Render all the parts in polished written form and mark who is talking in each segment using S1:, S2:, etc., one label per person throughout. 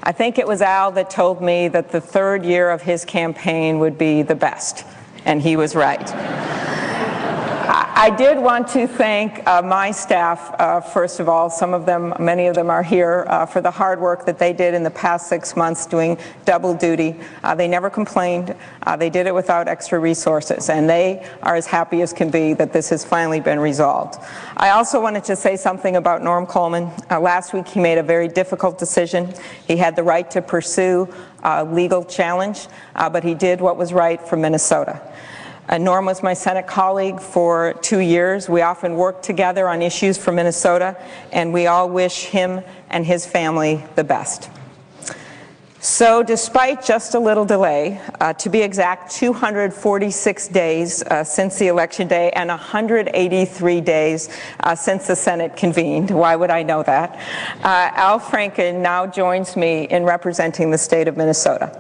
S1: I think it was Al that told me that the third year of his campaign would be the best, and he was right. I did want to thank my staff, first of all. Some of them, many of them are here, for the hard work that they did in the past 6 months doing double duty. They never complained. They did it without extra resources, and they are as happy as can be that this has finally been resolved. I also wanted to say something about Norm Coleman. Last week he made a very difficult decision. He had the right to pursue a legal challenge, but he did what was right for Minnesota. Norm was my Senate colleague for 2 years. We often worked together on issues for Minnesota, and we all wish him and his family the best. So despite just a little delay, to be exact, 246 days since the election day and 183 days since the Senate convened, why would I know that? Al Franken now joins me in representing the state of Minnesota.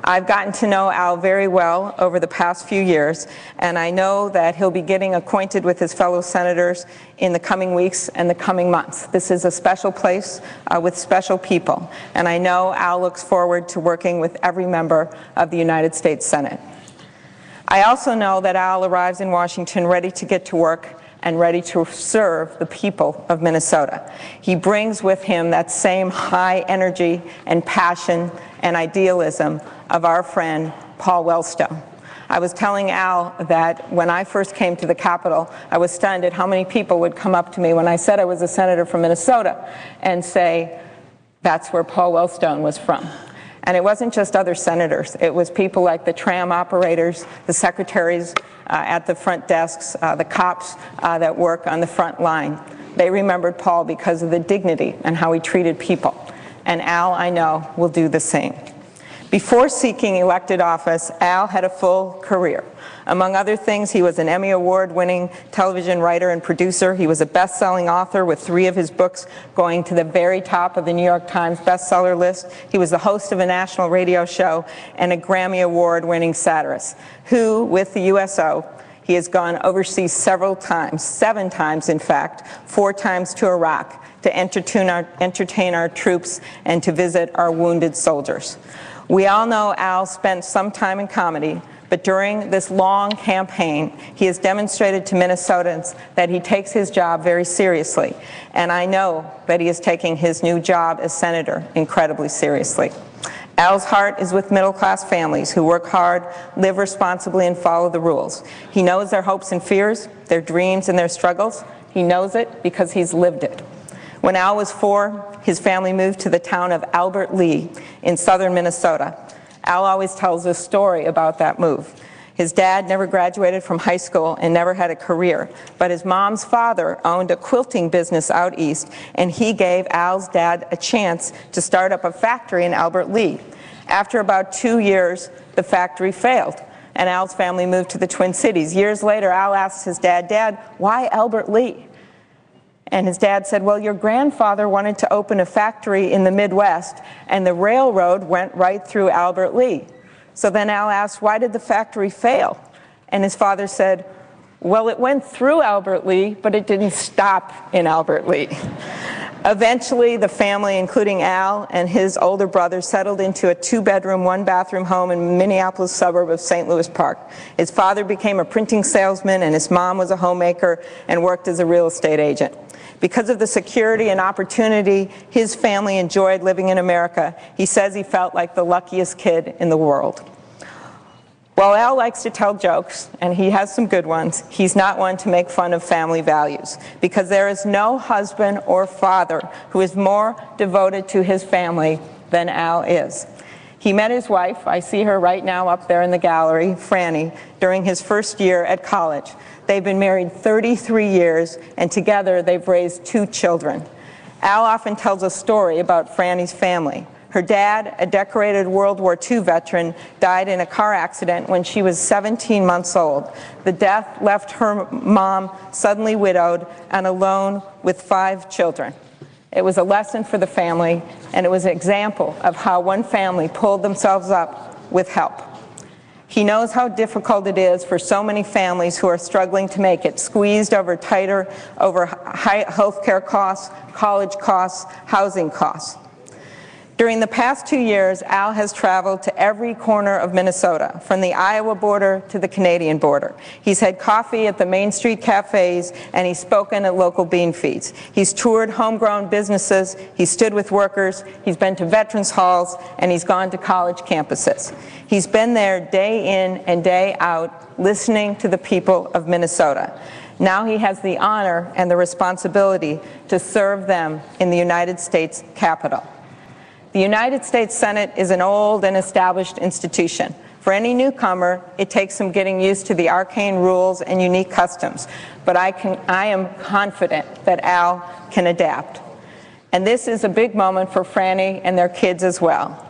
S1: I've gotten to know Al very well over the past few years, and I know that he'll be getting acquainted with his fellow senators in the coming weeks and the coming months. This is a special place with special people, and I know Al looks forward to working with every member of the United States Senate. I also know that Al arrives in Washington ready to get to work and ready to serve the people of Minnesota. He brings with him that same high energy and passion and idealism of our friend Paul Wellstone. I was telling Al that when I first came to the Capitol, I was stunned at how many people would come up to me when I said I was a senator from Minnesota and say, that's where Paul Wellstone was from. And it wasn't just other senators. It was people like the tram operators, the secretaries at the front desks, the cops that work on the front line. They remembered Paul because of the dignity and how he treated people. And Al, I know, will do the same. Before seeking elected office, Al had a full career. Among other things, he was an Emmy Award-winning television writer and producer. He was a best-selling author with 3 of his books going to the very top of the New York Times bestseller list. He was the host of a national radio show and a Grammy Award-winning satirist who, with the USO, he has gone overseas several times, 7 times in fact, 4 times to Iraq to entertain our troops and to visit our wounded soldiers. We all know Al spent some time in comedy, but during this long campaign, he has demonstrated to Minnesotans that he takes his job very seriously, and I know that he is taking his new job as senator incredibly seriously. Al's heart is with middle-class families who work hard, live responsibly, and follow the rules. He knows their hopes and fears, their dreams and their struggles. He knows it because he's lived it. When Al was 4, his family moved to the town of Albert Lea in southern Minnesota. Al always tells a story about that move. His dad never graduated from high school and never had a career, but his mom's father owned a quilting business out east, and he gave Al's dad a chance to start up a factory in Albert Lea. After about 2 years, the factory failed, and Al's family moved to the Twin Cities. Years later, Al asked his dad, "Dad, why Albert Lea?" And his dad said, "Well, your grandfather wanted to open a factory in the Midwest, and the railroad went right through Albert Lea." So then Al asked, "Why did the factory fail?" And his father said, "Well, it went through Albert Lea, but it didn't stop in Albert Lea." Eventually, the family, including Al and his older brother, settled into a 2-bedroom, 1-bathroom home in the Minneapolis suburb of St. Louis Park. His father became a printing salesman, and his mom was a homemaker and worked as a real estate agent. Because of the security and opportunity his family enjoyed living in America, he says he felt like the luckiest kid in the world. While Al likes to tell jokes, and he has some good ones, he's not one to make fun of family values, because there is no husband or father who is more devoted to his family than Al is. He met his wife, I see her right now up there in the gallery, Franny, during his first year at college. They've been married 33 years, and together they've raised 2 children. Al often tells a story about Franny's family. Her dad, a decorated World War II veteran, died in a car accident when she was 17 months old. The death left her mom suddenly widowed and alone with 5 children. It was a lesson for the family, and it was an example of how one family pulled themselves up with help. He knows how difficult it is for so many families who are struggling to make it, squeezed over high health care costs, college costs, housing costs. During the past 2 years, Al has traveled to every corner of Minnesota, from the Iowa border to the Canadian border. He's had coffee at the Main Street cafes, and he's spoken at local bean feeds. He's toured homegrown businesses, he's stood with workers, he's been to veterans halls, and he's gone to college campuses. He's been there day in and day out, listening to the people of Minnesota. Now he has the honor and the responsibility to serve them in the United States Capitol. The United States Senate is an old and established institution. For any newcomer, it takes some getting used to the arcane rules and unique customs, but I am confident that Al can adapt. And this is a big moment for Franny and their kids as well.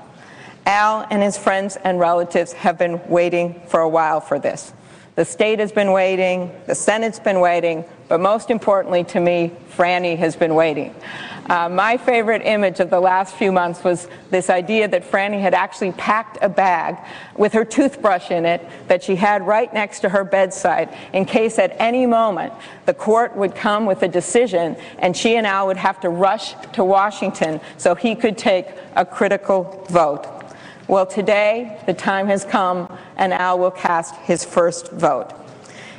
S1: Al and his friends and relatives have been waiting for a while for this. The state has been waiting, the Senate's been waiting, but most importantly to me, Franny has been waiting. My favorite image of the last few months was this idea that Franny had actually packed a bag with her toothbrush in it that she had right next to her bedside in case at any moment the court would come with a decision and she and Al would have to rush to Washington so he could take a critical vote. Well, today the time has come and Al will cast his first vote.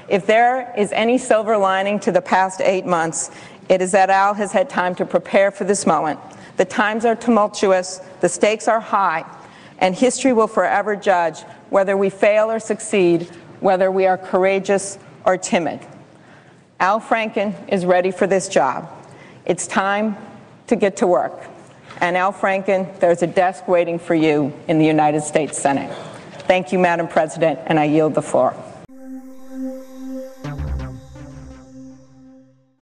S1: If there is any silver lining to the past 8 months, it is that Al has had time to prepare for this moment. The times are tumultuous, the stakes are high, and history will forever judge whether we fail or succeed, whether we are courageous or timid. Al Franken is ready for this job. It's time to get to work. And Al Franken, there's a desk waiting for you in the United States Senate. Thank you, Madam President, and I yield the floor.